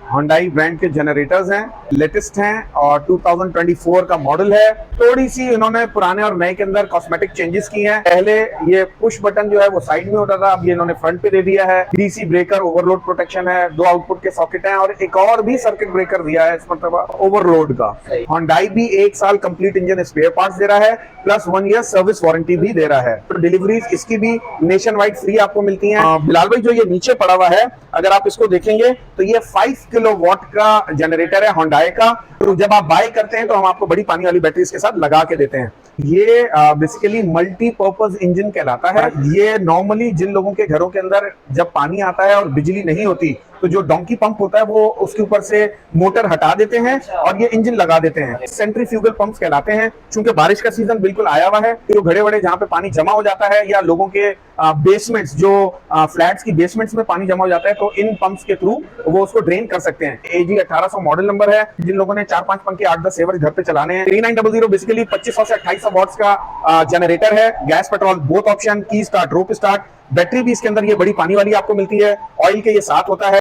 Hyundai brand के generators हैं, latest हैं और 2024 का मॉडल है। थोड़ी सी इन्होंने पुराने और नए के अंदर कॉस्मेटिक चेंजेस की हैं। पहले ये पुश बटन जो है वो साइड में होता था, अब ये इन्होंने फ्रंट पे दे दिया है। डीसी ब्रेकर, ओवरलोड प्रोटेक्शन है, 2 आउटपुट के सॉकेट हैं और एक और भी सर्किट ब्रेकर दिया है इस मतलब ओवरलोड का। Hyundai भी 1 साल कंप्लीट इंजन स्पेयर पार्ट्स दे रहा है, प्लस 1 ईयर सर्विस वारंटी भी दे रहा है। तो डिलीवरीज इसकी भी नेशन वाइड फ्री आपको मिलती हैं। बिलाल भाई, जो ये नीचे पड़ा हुआ है, अगर आप इसको देखेंगे तो ये 5 किलोवाट का जनरेटर है Hyundai का। तो जब आप बाय करते हैं तो हम आपको बड़ी पानी वाली बैटरी इसके साथ लगा के देते हैं। ये बेसिकली मल्टीपर्पज इंजन कहलाता है। ये नॉर्मली जिन लोगों के घरों के अंदर जब पानी आता है और बिजली नहीं होती, तो जो डोंकी पंप होता है वो उसके ऊपर से मोटर हटा देते हैं और ये इंजन लगा देते हैं। सेंट्रीफ्यूगल पंप्स कहलाते हैं। चूंकि बारिश का सीजन बिल्कुल आया हुआ है, तो घड़े वड़े जहां पे पानी जमा हो जाता है या लोगों के बेसमेंट्स, जो फ्लैट्स की बेसमेंट्स में पानी जमा हो जाता है, तो इन पंप्स के थ्रू वो उसको ड्रेन कर सकते हैं। AG 1800 मॉडल नंबर है। जिन लोगों ने 4-5 पंखे 8-10 सेवर घर पे चलाने हैं, 3900 बेसिकली 2500 से 2800 वॉट्स का जनरेटर है। गैस पेट्रोल बोथ ऑप्शन, की स्टार्ट, रोप स्टार्ट। बैटरी भी इसके अंदर ये बड़ी पानी वाली आपको मिलती है। ऑयल के ये साथ होता है।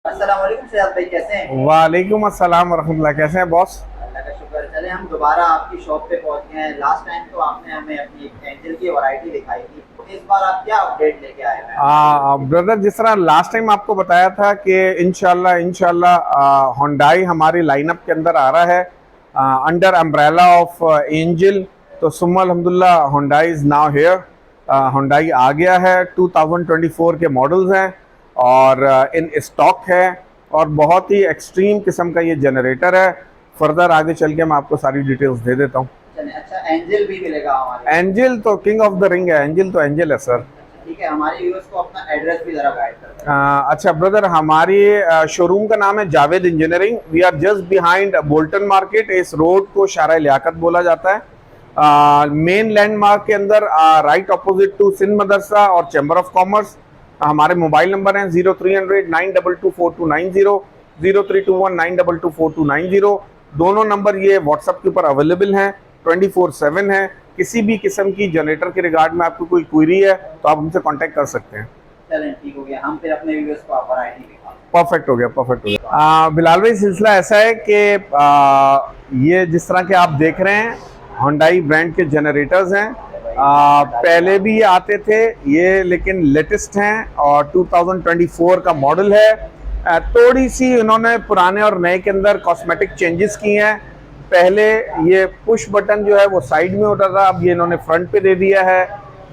अस्सलाम वालेकुम सैयद भाई, कैसे हैं? वालेकुम अस्सलाम वरहमतुल्लाह। कैसे हैं बॉस? अल्लाह का शुक्र। चले हम दोबारा आपकी शॉप पे पहुंच गए हैं। लास्ट टाइम तो आपने हमें अपनी एंजल की वैरायटी दिखाई थी, तो इस बार आप क्या अपडेट लेके आए हैं? ब्रदर, जिस तरह लास्ट टाइम आपको बताया था कि इंशाल्लाह Hyundai हमारी लाइनअप के अंदर आ रहा है अंडर अम्ब्रेला ऑफ एंजल। तो सुम्मा अल्हम्दुलिल्लाह Hyundai is now here. Hyundai आ गया है। 2024 के मॉडल्स हैं और इन स्टॉक है और बहुत ही एक्सट्रीम किस्म का ये जनरेटर है। फर्दर आगे चल के मैं आपको सारी डिटेल्स दे देता हूँ। अच्छा, एंजल भी मिलेगा हमारे? एंजल तो किंग ऑफ द रिंग है। एंजल तो एंजल है सर। ठीक है, हमारे व्यूअर्स को अपना एड्रेस भी जरा गाइड करते हैं। अच्छा ब्रदर, हमारी शोरूम का नाम है Javed engineering. We are just behind Bolton market. इस रोड को शारा लियाकत बोला जाता है। मेन लैंडमार्क के अंदर राइट अपोजिट टू सिंध मदरसा और चैम्बर ऑफ कॉमर्स। हमारे मोबाइल नंबर हैं 0300 922 4290, 0321 922 4290। दोनों नंबर ये व्हाट्सएप के ऊपर अवेलेबल हैं, 24/7 है। किसी भी किस्म की जनरेटर के रिगार्ड में आपको कोई क्वेरी है तो आप हमसे कांटेक्ट कर सकते हैं। चलें, ठीक हो गया। हम फिर अपने व्यूअर्स को आप वैरायटी दिखाते हैं। परफेक्ट हो गया, परफेक्ट हो गया। बिलाल भाई, सिलसिला ऐसा है कि ये जिस तरह के आप देख रहे हैं Hyundai ब्रांड के जनरेटर्स हैं। पहले भी ये आते थे ये, लेकिन लेटेस्ट हैं और 2024 का मॉडल है। थोड़ी सी इन्होंने पुराने और नए के अंदर कॉस्मेटिक चेंजेस की हैं। पहले ये पुश बटन जो है वो साइड में होता था, अब ये इन्होंने फ्रंट पे दे दिया है।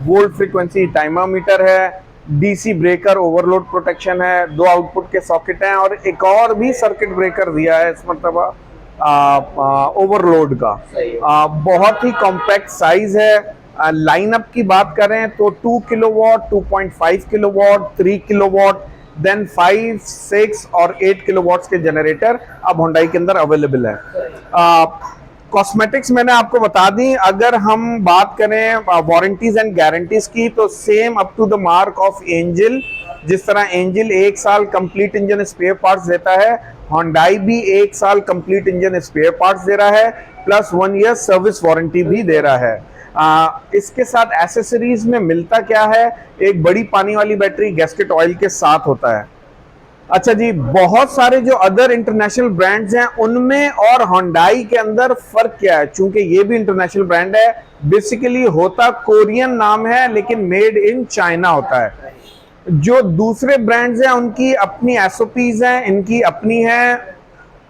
वोल्ट फ्रीक्वेंसी टाइमर मीटर है, डीसी ब्रेकर, ओवरलोड प्रोटेक्शन है, 2 आउटपुट के सॉकेट हैं और एक और भी सर्किट ब्रेकर दिया है इस मतलब ओवरलोड का। बहुत ही कॉम्पैक्ट साइज है। लाइनअप की बात करें तो 2 किलोवाट, 2.5 किलोवाट, 3 किलोवाट, देन 5, 6 और 8 किलोवाट्स के जनरेटर अब Hyundai के अंदर अवेलेबल है। कॉस्मेटिक्स मैंने आपको बता दी। अगर हम बात करें वारंटीज एंड गारंटीज की, तो same up to the mark of Angel. जिस तरह एंजल 1 साल कंप्लीट इंजन स्पेयर पार्ट्स देता है, Hyundai भी 1 साल कंप्लीट इंजन स्पेयर पार्ट्स दे रहा है, प्लस 1 ईयर सर्विस वारंटी भी दे रहा है। इसके साथ एसेसरीज में मिलता क्या है? एक बड़ी पानी वाली बैटरी गैस्केट ऑयल के साथ होता है। अच्छा जी, बहुत सारे जो अदर इंटरनेशनल ब्रांड्स हैं उनमें और Hyundai के अंदर फर्क क्या है? चूंकि ये भी इंटरनेशनल ब्रांड है, बेसिकली होता कोरियन नाम है लेकिन मेड इन चाइना होता है। जो दूसरे ब्रांड्स हैं उनकी अपनी एसओपीज हैं, इनकी अपनी है।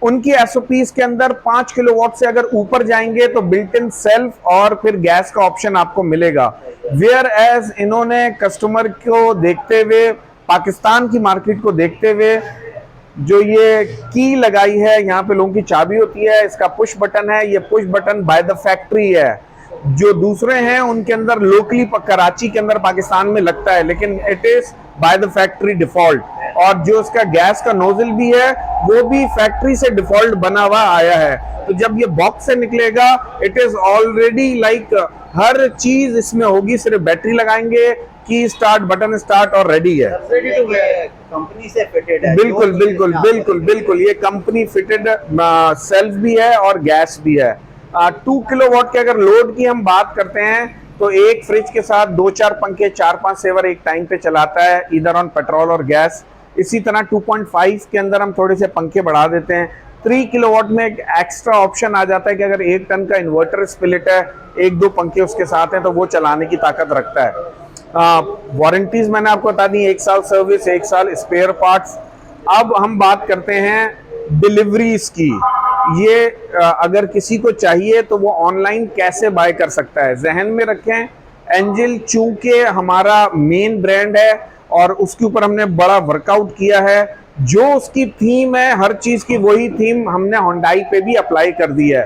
उनकी एसओपीज के अंदर 5 किलोवाट से अगर ऊपर जाएंगे तो बिल्ट इन सेल्फ और फिर गैस का ऑप्शन आपको मिलेगा। वेयर एज इन्होंने कस्टमर को देखते हुए, पाकिस्तान की मार्केट को देखते हुए, जो ये की लगाई है, यहाँ पे लोगों की चाबी होती है, इसका पुश बटन है। ये push button by the factory है। जो दूसरे हैं उनके अंदर लोकली कराची के अंदर पाकिस्तान में लगता है, लेकिन it is by the factory default. और जो इसका गैस का नोजल भी है वो भी फैक्ट्री से डिफॉल्ट बना हुआ आया है। तो जब ये बॉक्स से निकलेगा, इट इज ऑलरेडी लाइक हर चीज इसमें होगी। सिर्फ बैटरी लगाएंगे, की स्टार्ट, बटन स्टार्ट और रेडी है। कंपनी से फिटेड है। बिल्कुल बिल्कुल बिल्कुल बिल्कुल, ये कंपनी फिटेड सेल्फ भी है और गैस भी है। 2 किलोवाट के अगर लोड की हम बात करते हैं तो एक फ्रिज के साथ 2-4 पंखे, 4-5 सेवर एक टाइम पे चलाता है, इधर ऑन पेट्रोल और गैस। इसी तरह 2.5 के अंदर हम थोड़े से पंखे बढ़ा देते हैं। 3 किलोवाट में एक एक्स्ट्रा ऑप्शन आ जाता है कि अगर 1 टन का इन्वर्टर स्पिलिट है, 1-2 पंखे उसके साथ हैं, तो वो चलाने की ताकत रखता है। वारंटीज मैंने आपको बता दी, 1 साल सर्विस, 1 साल स्पेयर पार्ट्स। अब हम बात करते हैं डिलीवरीज की। ये अगर किसी को चाहिए तो वो ऑनलाइन कैसे बाय कर सकता है। जहन में रखें, एंजिल चूंकि हमारा मेन ब्रांड है और उसके ऊपर हमने बड़ा वर्कआउट किया है, जो उसकी थीम है हर चीज की वही थीम हमने होंडाई पे भी अप्लाई कर दी है।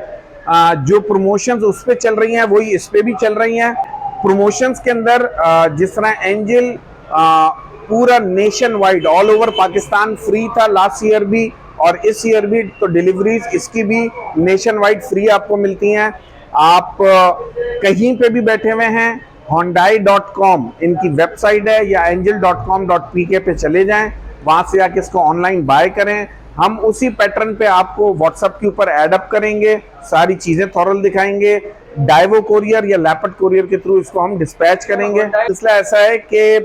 जो प्रमोशंस उस पे चल रही हैं वही इस पे भी चल रही हैं। प्रमोशंस के अंदर जिस तरह एंजिल पूरा nation wide all over Pakistan free था लास्ट ईयर भी और इस ईयर भी, तो डिलीवरीज इसकी भी नेशन वाइड फ्री आपको मिलती हैं। आप कहीं पे भी बैठे हुए हैं, Hyundai.com इनकी वेबसाइट है, या angel.com.pk पे चले जाएं, वहां से आके इसको ऑनलाइन बाय करें। हम उसी पैटर्न पे आपको व्हाट्सएप के ऊपर ऐड अप करेंगे, सारी चीजें थॉरल दिखाएंगे। डाइवो कोरियर या लैपट कोरियर के थ्रू इसको हम डिस्पैच करेंगे। इसलिए ऐसा है कि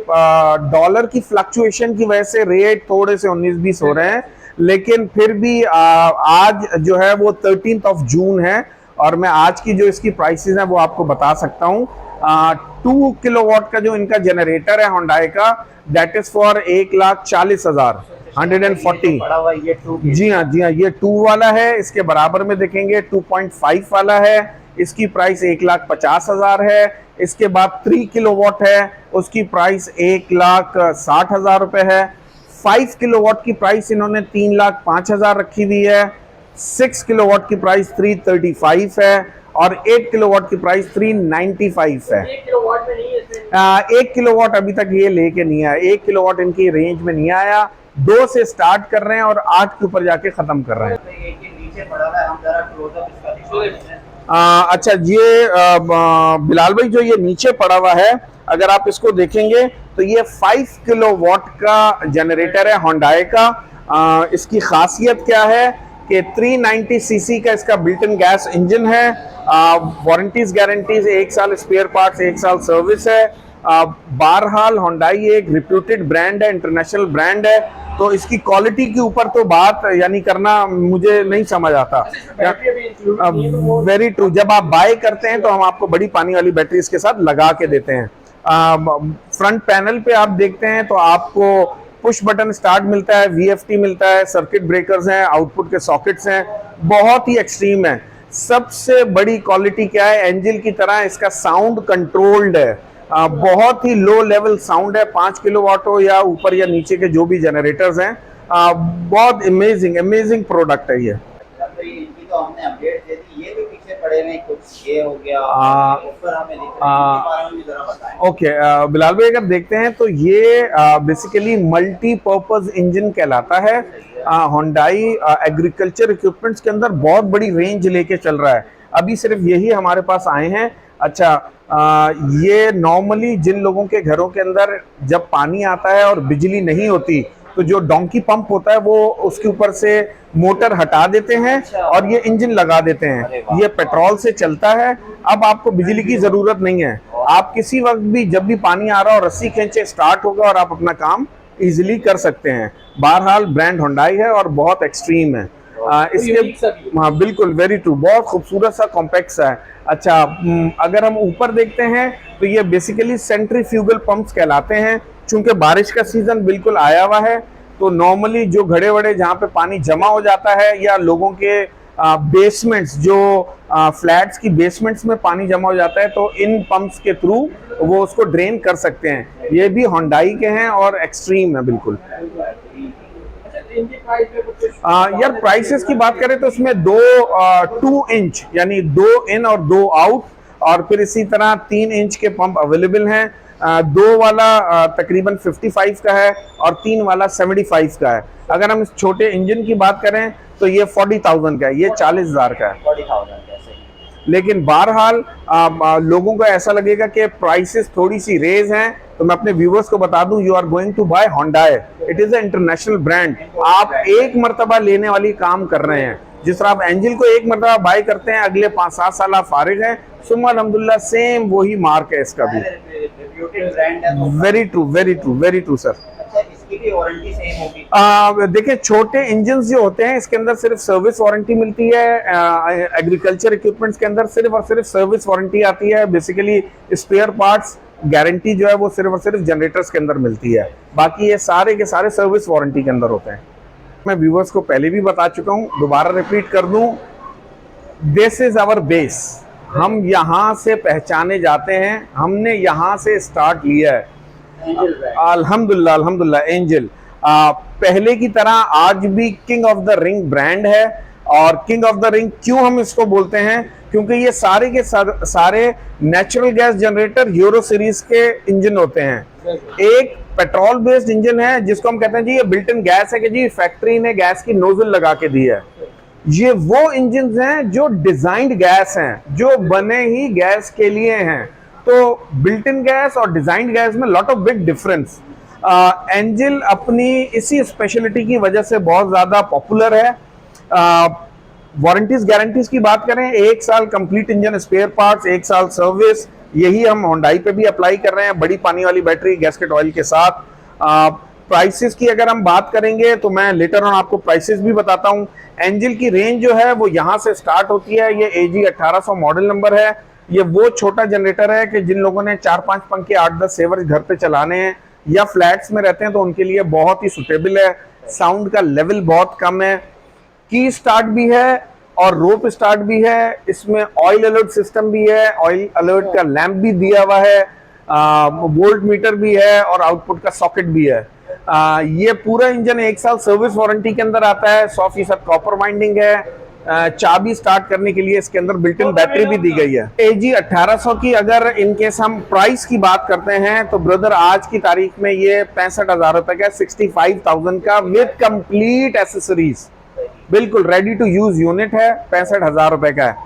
डॉलर की फ्लक्चुएशन की वजह से रेट थोड़े से 19-20 हो रहे हैं, लेकिन फिर भी आज जो है वो 13 जून है और मैं आज की जो इसकी प्राइसेस हैं वो आपको बता सकता हूँ। 2 किलोवाट का जो इनका जनरेटर है होंडाई का, दैट इज फॉर 1,40,000 140। जी हाँ, ये 2 वाला है। इसके बराबर में देखेंगे 2.5 वाला है, इसकी प्राइस 1,50,000 है। इसके बाद 3 किलोवाट है, उसकी प्राइस 1,60,000 रुपए है। 5 किलोवाट की प्राइस इन्होंने 3,05,000 रखी हुई है। 6 किलोवाट की प्राइस 335 है और 8 किलोवाट की प्राइस 395 है। 1 किलोवाट अभी तक ये लेके नहीं आया, 1 किलोवाट इनकी रेंज में नहीं आया। 2 से स्टार्ट कर रहे हैं और 8 के ऊपर जाके खत्म कर रहे हैं। अच्छा, ये बिलाल भाई जो ये नीचे पड़ा हुआ है, अगर आप इसको देखेंगे तो ये 5 किलोवाट का जनरेटर है होंडाई का। इसकी खासियत क्या है कि 390 सीसी का इसका बिल्ट इन गैस इंजन है। वारंटीज गारंटीज 1 साल स्पेयर पार्ट्स, 1 साल सर्विस है। बहरहाल होंडाई एक रिप्यूटेड ब्रांड है, इंटरनेशनल ब्रांड है, तो इसकी क्वालिटी के ऊपर तो बात यानी करना मुझे नहीं समझ आता। वेरी ट्रू, जब आप बाय करते हैं तो हम आपको बड़ी पानी वाली बैटरी इसके साथ लगा के देते हैं। फ्रंट पैनल पे आप देखते हैं तो आपको पुश बटन स्टार्ट मिलता है, VFT मिलता है, सर्किट ब्रेकर्स हैं, आउटपुट के सॉकेट्स हैं, बहुत ही एक्सट्रीम है। सबसे बड़ी क्वालिटी क्या है, एंजिल की तरह इसका साउंड कंट्रोल्ड है। बहुत ही लो लेवल साउंड है, 5 किलोवाट हो या ऊपर या नीचे के जो भी जनरेटर्स हैं। बहुत अमेजिंग प्रोडक्ट है ये। इनकी तो हमने अपडेट दे दी, ये जो पीछे पड़े हुए कुछ ये हो गया, ऊपर हमें दिख रहा है, इनके बारे में भी जरा बताएं। ओके, बिलाल भाई अगर देखते हैं तो ये बेसिकली मल्टीपर्पज इंजन कहलाता है। होंडाई एग्रीकल्चर इक्विपमेंट्स के अंदर बहुत बड़ी रेंज लेके चल रहा है। अभी सिर्फ यही हमारे पास आए हैं। अच्छा, ये नॉर्मली जिन लोगों के घरों के अंदर जब पानी आता है और बिजली नहीं होती तो जो डोंकी पंप होता है वो उसके ऊपर से मोटर हटा देते हैं और ये इंजन लगा देते हैं। ये पेट्रोल से चलता है। अब आपको बिजली की जरूरत नहीं है, आप किसी वक्त भी जब भी पानी आ रहा हो रस्सी खींचे स्टार्ट होगा और आप अपना काम इजीली कर सकते हैं। बहरहाल ब्रांड होंडाई है और बहुत एक्सट्रीम है। इसके हाँ बिल्कुल, वेरी ट्रू, बहुत खूबसूरत सा कॉम्पैक्ट है। अच्छा, अगर हम ऊपर देखते हैं तो ये बेसिकली सेंट्रीफ्यूगल पंप्स कहलाते हैं। चूंकि बारिश का सीजन बिल्कुल आया हुआ है तो नॉर्मली जो घड़े वड़े जहाँ पे पानी जमा हो जाता है या लोगों के बेसमेंट्स, जो फ्लैट्स की बेसमेंट्स में पानी जमा हो जाता है, तो इन पंप्स के थ्रू वो उसको ड्रेन कर सकते हैं। ये भी होंडाई के हैं और एक्सट्रीम है बिल्कुल। यार प्राइसेस की बात करें तो उसमें 2 इंच यानी 2 इन और 2 आउट, और फिर इसी तरह 3 इंच के पंप अवेलेबल हैं। 2 वाला तकरीबन 55 का है और 3 वाला 75 का है। अगर हम इस छोटे इंजन की बात करें तो ये 40,000 का है, ये 40,000 का है। 40,000 का, सही। लेकिन बहरहाल लोगों को ऐसा लगेगा कि प्राइसेस थोड़ी सी रेज हैं, तो मैं अपने व्यूवर्स को बता दूं, you are going to buy Hyundai, it is a international brand. आप एक मरतबा लेने वाली काम कर रहे हैं। जिस तरह आप एंजिल को एक मरतबा बाय करते हैं, अगले 5-7 साल आप फारिग हैं, सुम्मा अल्हम्दुलिल्लाह सेम वही मार्क है इसका भी। Very true, very true, very true sir. अच्छा, इसकी की वारंटी सेम होगी? देखिए, छोटे इंजन जो होते हैं इसके अंदर सिर्फ सर्विस वारंटी मिलती है। एग्रीकल्चर इक्विपमेंट्स के अंदर सिर्फ और सिर्फ सर्विस वारंटी आती है। बेसिकली स्पेयर पार्ट्स गारंटी जो है वो सिर्फ और सिर्फ जनरेटर्स के अंदर मिलती है, बाकी ये सारे के सारे सर्विस वारंटी के अंदर होते हैं। मैं व्यूवर्स को पहले भी बता चुका हूं, दोबारा रिपीट कर दूं, दिस इज आवर बेस। हम यहाँ से पहचाने जाते हैं, हमने यहाँ से स्टार्ट लिया है। अल्हम्दुलिल्लाह अल्हम्दुलिल्लाह। एंजल पहले की तरह आज भी king of the ring brand है। और किंग ऑफ द रिंग क्यों हम इसको बोलते हैं? क्योंकि ये सारे के सारे natural gas generator euro series के इंजन होते हैं। एक पेट्रोल बेस्ड इंजन है जिसको हम कहते हैं जी ये बिल्ट इन गैस है कि जी फैक्ट्री ने गैस की नोजल लगा के दी है। ये वो इंजन हैं जो डिजाइंड गैस हैं, जो बने ही गैस के लिए हैं। तो बिल्ट इन गैस और डिजाइंड गैस में lot of big difference. Angel अपनी इसी स्पेशलिटी की वजह से बहुत ज्यादा पॉपुलर है। वारंटीज गारंटीज की बात करें, 1 साल कंप्लीट इंजन स्पेयर पार्ट्स, 1 साल सर्विस, यही हम होंडाई पे भी अप्लाई कर रहे हैं, बड़ी पानी वाली बैटरी गैस्केट ऑयल के साथ। प्राइसेस की अगर हम बात करेंगे तो मैं लेटर ऑन आपको प्राइसेस भी बताता हूं। एंजल की रेंज जो है वो यहां से स्टार्ट होती है। ये AG 1800 मॉडल नंबर है। ये वो छोटा जनरेटर है कि जिन लोगों ने 4-5 पंखे 8-10 सेवर घर पे चलाने हैं या फ्लैट्स में रहते हैं तो उनके लिए बहुत ही सुटेबल है। साउंड का लेवल बहुत कम है। की स्टार्ट भी है और रोप स्टार्ट भी है। इसमें ऑयल अलर्ट सिस्टम भी है, ऑयल अलर्ट का लैंप भी दिया हुआ है, वोल्ट मीटर भी है और आउटपुट का सॉकेट भी है। ये पूरा इंजन 1 साल सर्विस वारंटी के अंदर आता है। 100% कॉपर वाइंडिंग है। चाबी स्टार्ट करने के लिए इसके अंदर बिल्ट इन बैटरी भी दी गई है। AG 1800 की अगर इनकेस हम प्राइस की बात करते हैं तो ब्रदर आज की तारीख में ये 65,000 रुपए का, 65,000 का विद कंप्लीट एसेसरीज, बिल्कुल रेडी टू यूज यूनिट है, 65,000 रुपए का है।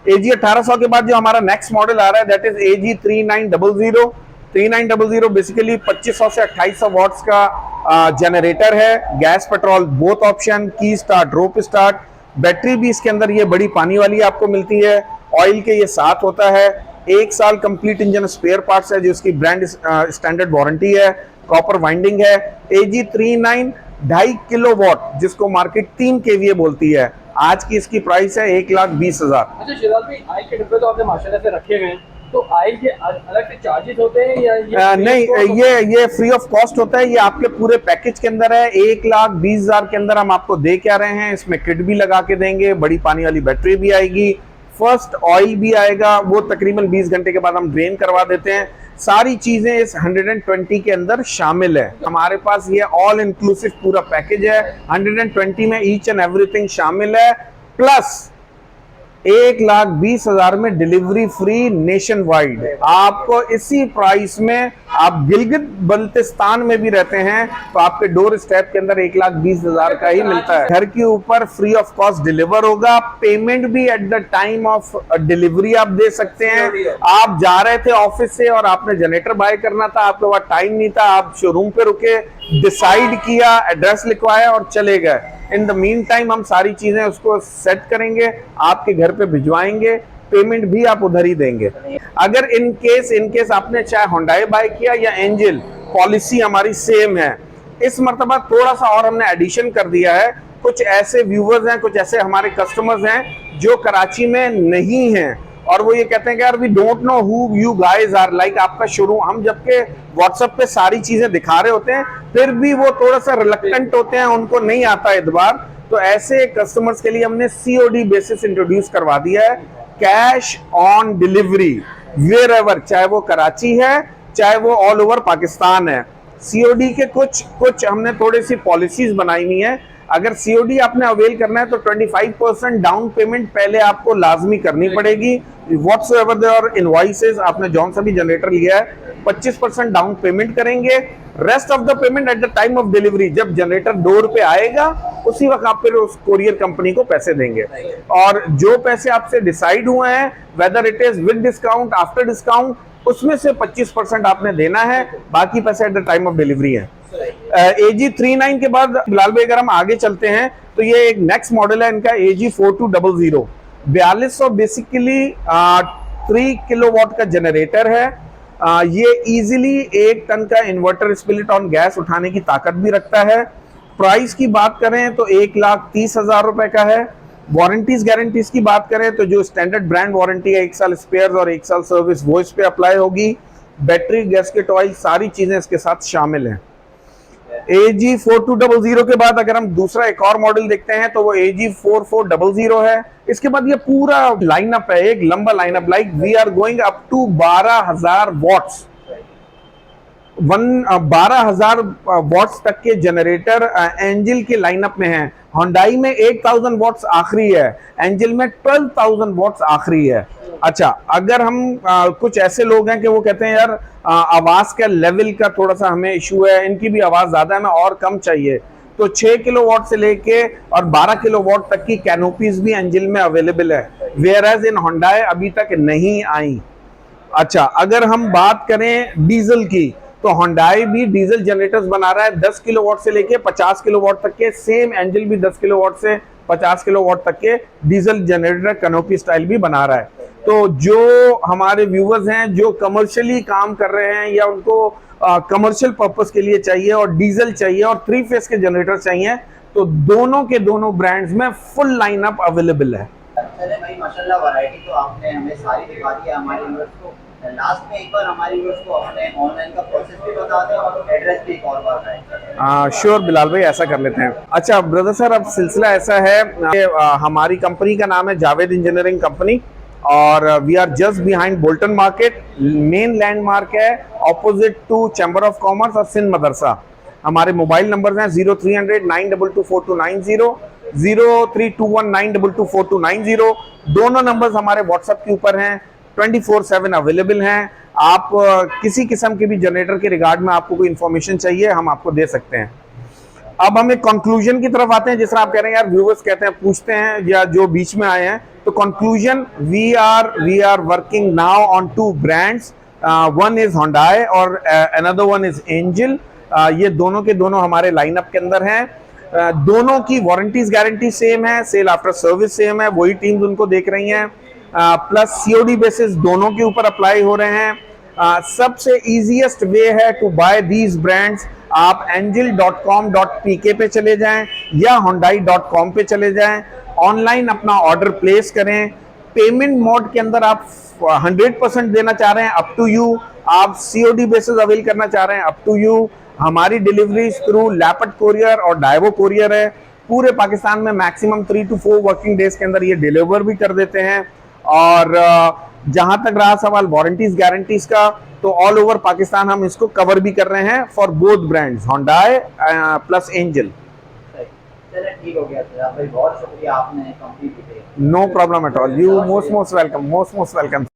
AG 1800 के बाद जो हमारा नेक्स्ट मॉडल आ रहा है दैट इज AG 3900। 3900 बेसिकली 2500 से 2800 वॉट्स का जनरेटर है, गैस पेट्रोल बोथ ऑप्शन, की स्टार्ट, रोप स्टार्ट। बैटरी भी इसके अंदर ये बड़ी पानी वाली आपको मिलती है, ऑयल के ये साथ होता है। 1 साल कंप्लीट इंजन स्पेयर पार्ट्स है जिसकी ब्रांड स्टैंडर्ड वारंटी है, कॉपर वाइंडिंग है। AG 39 2.5 किलोवाट जिसको मार्केट 3 kVA बोलती है, आज की इसकी प्राइस है 1,20,000। अच्छा शिराज भाई, आयल के डिब्बे तो आपने माशाल्लाह से रखे हुए हैं, तो आयल के अलग से चार्जेस होते हैं या ये नहीं, ये फ्री ऑफ कॉस्ट होता है। ये आपके पूरे पैकेज के अंदर है। 1,20,000 के अंदर हम आपको दे क्या रहे हैं, इसमें किट भी लगा के देंगे, बड़ी पानी वाली बैटरी भी आएगी, फर्स्ट ऑयल भी आएगा, वो तकरीबन 20 घंटे के बाद हम ड्रेन करवा देते हैं। सारी चीजें इस 120 के अंदर शामिल है। हमारे पास ये ऑल इंक्लूसिव पूरा पैकेज है। 120 में ईच एंड एवरीथिंग शामिल है, प्लस 1,20,000 में डिलीवरी फ्री नेशन वाइड। आपको इसी प्राइस में, आप गिलगित बल्तिस्तान में भी रहते हैं तो आपके डोर स्टेप के अंदर 1,20,000 का ही मिलता है। घर के ऊपर फ्री ऑफ कॉस्ट डिलीवर होगा। पेमेंट भी at the time of delivery आप दे सकते हैं। आप जा रहे थे ऑफिस से और आपने जनरेटर बाय करना था, आपके पास टाइम नहीं था, आप शोरूम पे रुके, डिसाइड किया, एड्रेस लिखवाया और चले गए। इन द मीन टाइम हम सारी चीजें उसको सेट करेंगे, आपके घर पे भिजवाएंगे, पेमेंट भी आप उधर ही देंगे। अगर इन केस आपने चाहे होंडाई बाय किया या एंजल, पॉलिसी हमारी सेम है। इस मर्तबा थोड़ा सा और हमने एडिशन कर दिया है। कुछ ऐसे व्यूवर्स हैं, कुछ ऐसे हमारे कस्टमर्स हैं जो कराची में नहीं हैं और वो ये कहते हैं कि यार we don't know who you guys are, like आपका शोरूम, हम जबकि व्हाट्सएप पे सारी चीजें दिखा रहे होते हैं फिर भी वो थोड़ा सा रिलक्टेंट होते हैं, उनको नहीं आता एतबार। तो ऐसे कस्टमर्स के लिए हमने COD बेसिस इंट्रोड्यूस करवा दिया है, cash on delivery wherever, चाहे वो कराची है चाहे वो ऑल ओवर पाकिस्तान है। COD के कुछ हमने थोड़ी सी पॉलिसीज बनाई हुई है। अगर COD आपने अवेल करना है तो 25% डाउन पेमेंट पहले आपको लाजमी करनी पड़ेगी। व्हाट्सएवर देयर इनवॉइसेस, आपने जौन सा भी जनरेटर लिया है 25% डाउन पेमेंट करेंगे, rest of the payment at the time of delivery, जब जनरेटर डोर पे आएगा उसी वक्त आप फिर उस कोरियर कंपनी को पैसे देंगे। और जो पैसे आपसे डिसाइड हुए हैं, whether it is with discount after discount, उसमें से 25% आपने देना है, बाकी पैसे at the time of delivery है। AG 39 के बाद बिलाल भाई अगर हम आगे चलते हैं तो ये एक नेक्स्ट मॉडल है इनका, AG 4200, 4200 बेसिकली 3 किलोवाट का जनरेटर है। ये इजीली 1 टन का इन्वर्टर स्पिलिट ऑन गैस उठाने की ताकत भी रखता है। प्राइस की बात करें तो 1,30,000 रुपए का है। वारंटीज गारंटीज की बात करें तो जो स्टैंडर्ड ब्रांड वारंटी है 1 साल स्पेयर और 1 साल सर्विस वो इस पे अप्लाई होगी। बैटरी, गैस्केट ऑयल, सारी चीजें इसके साथ शामिल हैं। AG4200 के बाद अगर हम दूसरा एक और मॉडल देखते हैं तो वो AG4400 है। इसके बाद ये पूरा लाइनअप है, एक लंबा lineup, like we are going up to 12,000 watts, 12,000 watts तक के जनरेटर एंजिल के लाइनअप में हैं। होंडाई में 8,000 वॉट्स आखिरी है, एंजिल में 12,000 वॉट्स आखिरी है। अच्छा, अगर हम कुछ ऐसे लोग हैं कि वो कहते हैं यार आवाज का लेवल का थोड़ा सा हमें इशू है, इनकी भी आवाज ज्यादा है, हमें और कम चाहिए, तो 6 किलोवाट से लेके और 12 किलोवाट तक की कैनोपीज भी एंजिल में अवेलेबल है, वेयर एज इन होंडाई अभी तक नहीं आई। अच्छा, अगर हम बात करें डीजल की तो होंडाई भी डीजल जनरेटर्स बना रहा है 10 किलोवाट से लेके 50 किलोवाट तक के। सेम एंजिल भी 10 किलोवाट से 50 किलोवाट तक के डीजल जनरेटर कैनोपी स्टाइल भी बना रहा है। तो जो हमारे व्यूवर्स हैं जो कमर्शियली काम कर रहे हैं या उनको कमर्शियल पर्पस के लिए चाहिए और डीजल चाहिए और 3 फेस के जनरेटर चाहिए, तो दोनों के दोनों ब्रांड्स में फुल लाइनअप अवेलेबल है। चले भाई, माशाल्लाह वैरायटी तो आपने हमें सारी दिखा दी है हमारे व्यूअर्स को। लास्ट में एक बार हमारे व्यूअर्स को अपने ऑनलाइन का प्रोसेस भी बता दें और एड्रेस भी एक और बार बताएं। श्योर बिलाल भाई, ऐसा कर लेते हैं। अच्छा ब्रदर सर, अब सिलसिला ऐसा है कि हमारी कंपनी का नाम है जावेद इंजीनियरिंग कंपनी और we are just behind Bolton market. Main landmark है opposite to chamber of commerce और सिंध मदरसा। हमारे मोबाइल नंबर हैं 0300 922 4290, 0321 922 4290। दोनों नंबर्स हमारे व्हाट्सएप के ऊपर हैं, 24/7 अवेलेबल हैं। आप किसी किस्म के भी जनरेटर के रिगार्ड में आपको कोई इंफॉर्मेशन चाहिए, हम आपको दे सकते हैं। अब हम एक कंक्लूजन की तरफ आते हैं। जिस तरह आप कह रहे हैं यार व्यूवर्स कहते हैं, पूछते हैं या जो बीच में आए हैं, तो conclusion, we are working now on 2 brands, one is Hyundai और अनदर वन इज एंजिल। ये दोनों के दोनों हमारे लाइनअप के अंदर हैं। दोनों की वारंटीज गारंटी सेम है, सेल आफ्टर सर्विस सेम है, वही टीम्स उनको देख रही हैं, प्लस COD बेसिस दोनों के ऊपर अप्लाई हो रहे हैं। सबसे इजीएस्ट वे है टू बाय दीज ब्रांड्स, आप angel.com.pk पे चले जाएं या hyundai.com पे चले जाएं, ऑनलाइन अपना ऑर्डर प्लेस करें। पेमेंट मोड के अंदर आप 100% देना चाह रहे हैं, अप टू यू। आप COD बेसिस अवेल करना चाह रहे हैं, अप टू यू। हमारी डिलीवरी थ्रू लैपट कोरियर और डायवो कोरियर है। पूरे पाकिस्तान में मैक्सिमम 3 to 4 वर्किंग डेज के अंदर ये डिलीवर भी कर देते हैं। और जहां तक रहा सवाल वारंटीज गारंटीज का, तो ऑल ओवर पाकिस्तान हम इसको कवर भी कर रहे हैं for both brands, Hyundai plus Angel. चलिए ठीक हो गया सर, भाई बहुत शुक्रिया, आपने complete detail. No problem at all, you most welcome, most welcome.